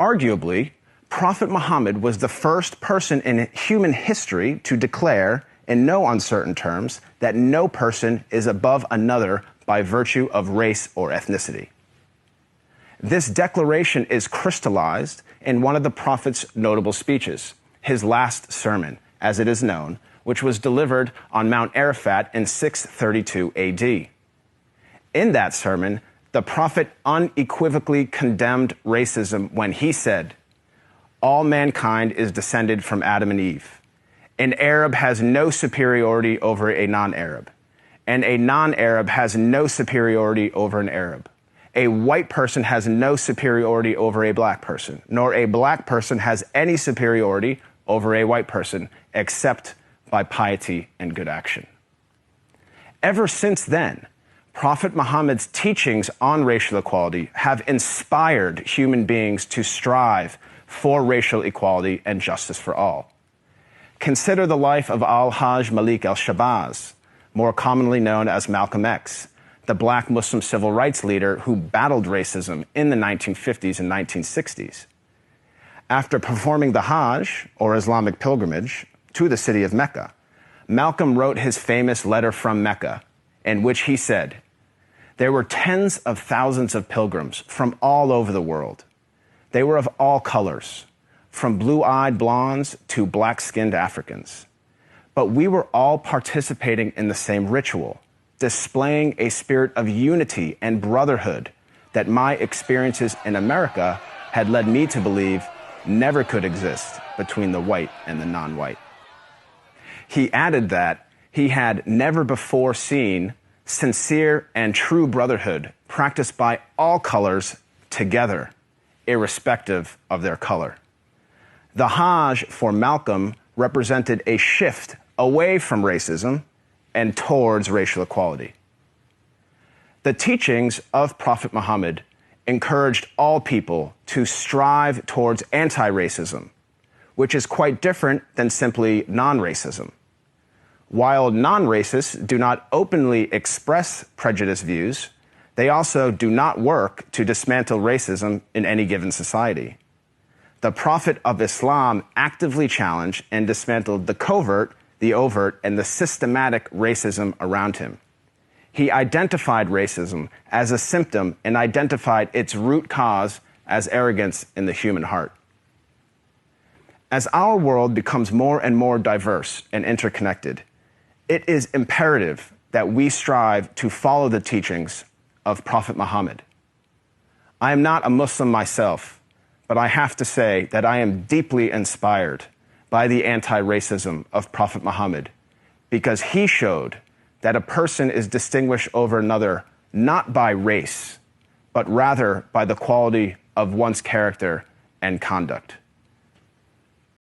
Arguably, Prophet Muhammad was the first person in human history to declare, in no uncertain terms, that no person is above another by virtue of race or ethnicity. This declaration is crystallized in one of the Prophet's notable speeches, his last sermon, as it is known, which was delivered on Mount Arafat in 632 AD. In that sermon, the Prophet unequivocally condemned racism when he said, "All mankind is descended from Adam and Eve. An Arab has no superiority over a non-Arab, and a non-Arab has no superiority over an Arab. A white person has no superiority over a black person, nor a black person has any superiority over a white person, except by piety and good action." Ever since then, Prophet Muhammad's teachings on racial equality have inspired human beings to strive for racial equality and justice for all. Consider the life of Al-Hajj Malik al-Shabazz, more commonly known as Malcolm X, the black Muslim civil rights leader who battled racism in the 1950s and 1960s. After performing the Hajj, or Islamic pilgrimage, to the city of Mecca, Malcolm wrote his famous letter from Mecca, in which he said, "There were tens of thousands of pilgrims from all over the world. They were of all colors, from blue-eyed blondes to black-skinned Africans. But we were all participating in the same ritual, displaying a spirit of unity and brotherhood that my experiences in America had led me to believe never could exist between the white and the non-white." He added that he had never before seen sincere and true brotherhood practiced by all colors together, irrespective of their color. The Hajj for Malcolm represented a shift away from racism and towards racial equality. The teachings of Prophet Muhammad encouraged all people to strive towards anti-racism, which is quite different than simply non-racism. While non-racists do not openly express prejudiced views, they also do not work to dismantle racism in any given society. The Prophet of Islam actively challenged and dismantled the covert, the overt, and the systematic racism around him. He identified racism as a symptom and identified its root cause as arrogance in the human heart. As our world becomes more and more diverse and interconnected, it is imperative that we strive to follow the teachings of Prophet Muhammad. I am not a Muslim myself, but I have to say that I am deeply inspired by the anti-racism of Prophet Muhammad, because he showed that a person is distinguished over another not by race, but rather by the quality of one's character and conduct.